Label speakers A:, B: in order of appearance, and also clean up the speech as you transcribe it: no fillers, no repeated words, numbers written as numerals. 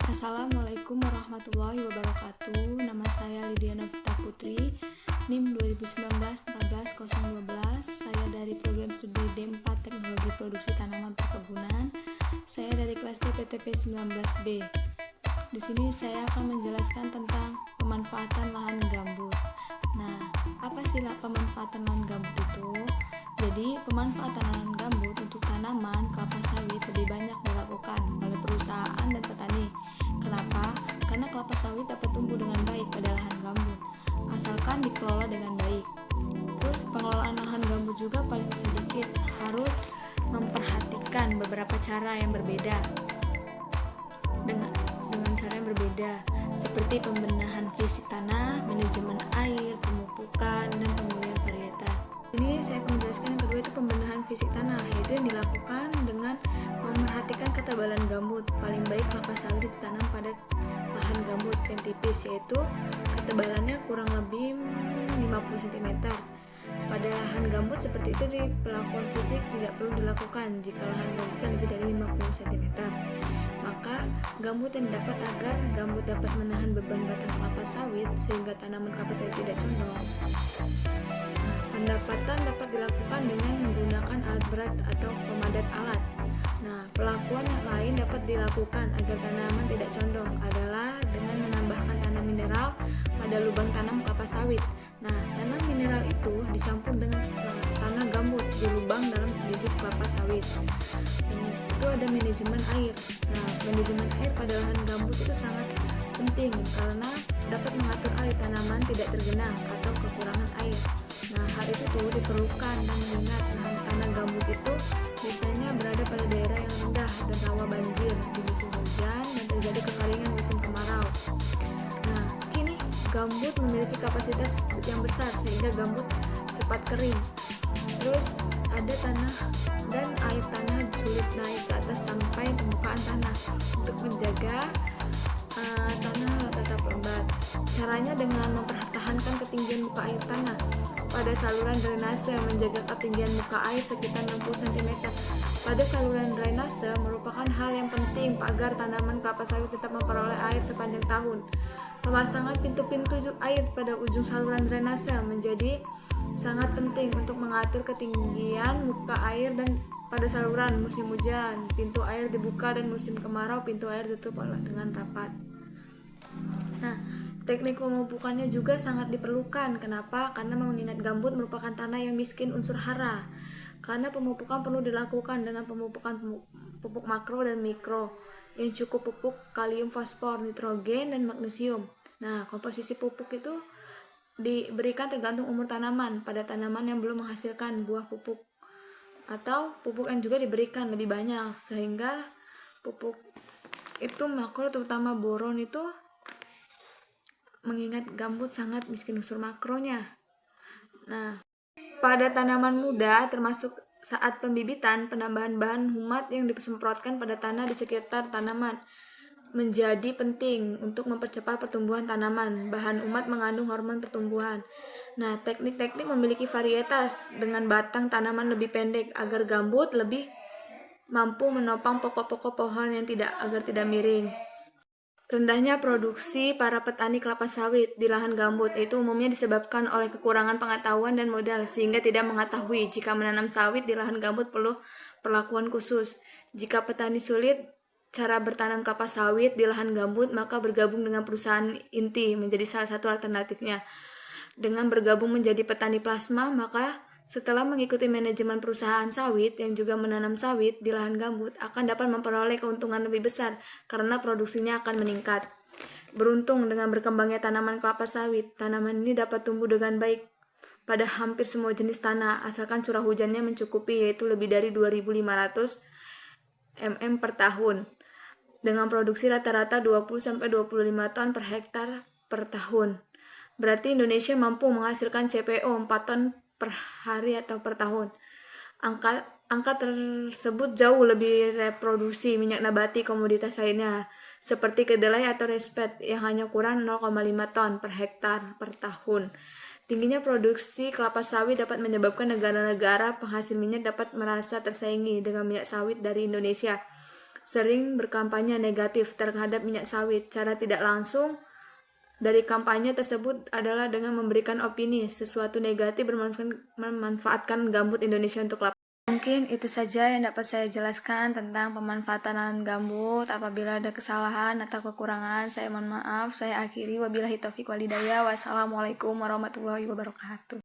A: Assalamualaikum warahmatullahi wabarakatuh. Nama saya Lydia Novita Putri, NIM 2019-14012. Saya dari program studi D4 Teknologi Produksi Tanaman Perkebunan. Saya dari kelas T PTP 19B. Di sini saya akan menjelaskan tentang pemanfaatan lahan gambut. Nah, apa sih pemanfaatan lahan gambut itu? Jadi, pemanfaatan lahan gambut untuk tanaman kelapa sawit lebih banyak dilakukan oleh perusahaan dan petani. Kenapa? Karena kelapa sawit dapat tumbuh dengan baik pada lahan gambut, asalkan dikelola dengan baik. Terus pengelolaan lahan gambut juga paling sedikit harus memperhatikan beberapa cara yang berbeda. Dengan cara yang berbeda, seperti pembenahan fisik tanah, manajemen air, pemupukan, dan pemilihan varietas. Ini saya akan menjelaskan yang kedua, itu pembenahan fisik tanah, yaitu yang dilakukan dengan memerhatikan ketebalan gambut. Paling baik kelapa sawit ditanam pada lahan gambut yang tipis, yaitu ketebalannya kurang lebih 50 cm. Pada lahan gambut seperti itu, di pelakuan fisik tidak perlu dilakukan jika lahan gambutnya lebih dari 50 cm. Maka gambut yang dapat agar gambut dapat menahan beban batang kelapa sawit sehingga tanaman kelapa sawit tidak condong. Pendapatan dapat dilakukan dengan menggunakan alat berat atau pemadat alat. Nah, pelakuan yang lain dapat dilakukan agar tanaman tidak condong adalah dengan menambahkan tanah mineral pada lubang tanam kelapa sawit. Nah, tanah mineral itu dicampur dengan tanah gambut di lubang dalam bibit kelapa sawit. Itu ada manajemen air. Nah, manajemen air pada lahan gambut itu sangat penting karena dapat mengatur air tanaman tidak tergenang atau kekurangan air. Nah, hal itu tuh diperlukan dan mengingat lahan tanah gambut itu biasanya berada pada daerah yang rendah dan rawa banjir di musim hujan dan terjadi kekeringan musim kemarau. Nah, kini gambut memiliki kapasitas yang besar sehingga gambut cepat kering. Terus ada tanah dan air tanah sulit naik ke atas sampai permukaan tanah. Untuk menjaga tanah tetap lembab, caranya dengan mempertahankan ketinggian muka air tanah pada saluran drainase, menjaga ketinggian muka air sekitar 60 cm. Pada saluran drainase merupakan hal yang penting agar tanaman kelapa sawit tetap memperoleh air sepanjang tahun. Pemasangan pintu-pintu air pada ujung saluran drainase menjadi sangat penting untuk mengatur ketinggian muka air dan pada saluran musim hujan, pintu air dibuka dan musim kemarau pintu air ditutup dengan rapat. Nah, teknik pemupukannya juga sangat diperlukan. Kenapa? Karena mengingat gambut merupakan tanah yang miskin unsur hara. Karena pemupukan perlu dilakukan dengan pemupukan pupuk makro dan mikro yang cukup pupuk kalium, fosfor, nitrogen, dan magnesium. Nah, komposisi pupuk itu diberikan tergantung umur tanaman. Pada tanaman yang belum menghasilkan buah pupuk atau pupuk yang juga diberikan lebih banyak, sehingga pupuk itu makro terutama boron itu mengingat gambut sangat miskin unsur makronya. Nah, pada tanaman muda termasuk saat pembibitan, penambahan bahan humat yang disemprotkan pada tanah di sekitar tanaman menjadi penting untuk mempercepat pertumbuhan tanaman. Bahan humat mengandung hormon pertumbuhan. Nah, teknik-teknik memiliki varietas dengan batang tanaman lebih pendek agar gambut lebih mampu menopang pokok-pokok pohon yang agar tidak miring. Rendahnya produksi para petani kelapa sawit di lahan gambut itu umumnya disebabkan oleh kekurangan pengetahuan dan modal, sehingga tidak mengetahui jika menanam sawit di lahan gambut perlu perlakuan khusus. Jika petani sulit cara bertanam kelapa sawit di lahan gambut, maka bergabung dengan perusahaan inti menjadi salah satu alternatifnya. Dengan bergabung menjadi petani plasma, maka setelah mengikuti manajemen perusahaan sawit yang juga menanam sawit di lahan gambut akan dapat memperoleh keuntungan lebih besar karena produksinya akan meningkat. Beruntung dengan berkembangnya tanaman kelapa sawit, tanaman ini dapat tumbuh dengan baik pada hampir semua jenis tanah asalkan curah hujannya mencukupi, yaitu lebih dari 2.500 mm per tahun dengan produksi rata-rata 20-25 ton per hektar per tahun. Berarti Indonesia mampu menghasilkan CPO 4 ton per hari atau per tahun. Angka tersebut jauh lebih reproduksi minyak nabati komoditas lainnya seperti kedelai atau respet yang hanya kurang 0,5 ton per hektar per tahun. Tingginya produksi kelapa sawit dapat menyebabkan negara-negara penghasil minyak dapat merasa tersaingi dengan minyak sawit dari Indonesia. sering berkampanye negatif terhadap minyak sawit. Cara tidak langsung dari kampanye tersebut adalah dengan memberikan opini sesuatu negatif memanfaatkan gambut Indonesia untuk lapangan. Mungkin itu saja yang dapat saya jelaskan tentang pemanfaatan gambut. Apabila ada kesalahan atau kekurangan, saya mohon maaf. Saya akhiri, wabillahi taufiq walhidayah. Wassalamualaikum warahmatullahi wabarakatuh.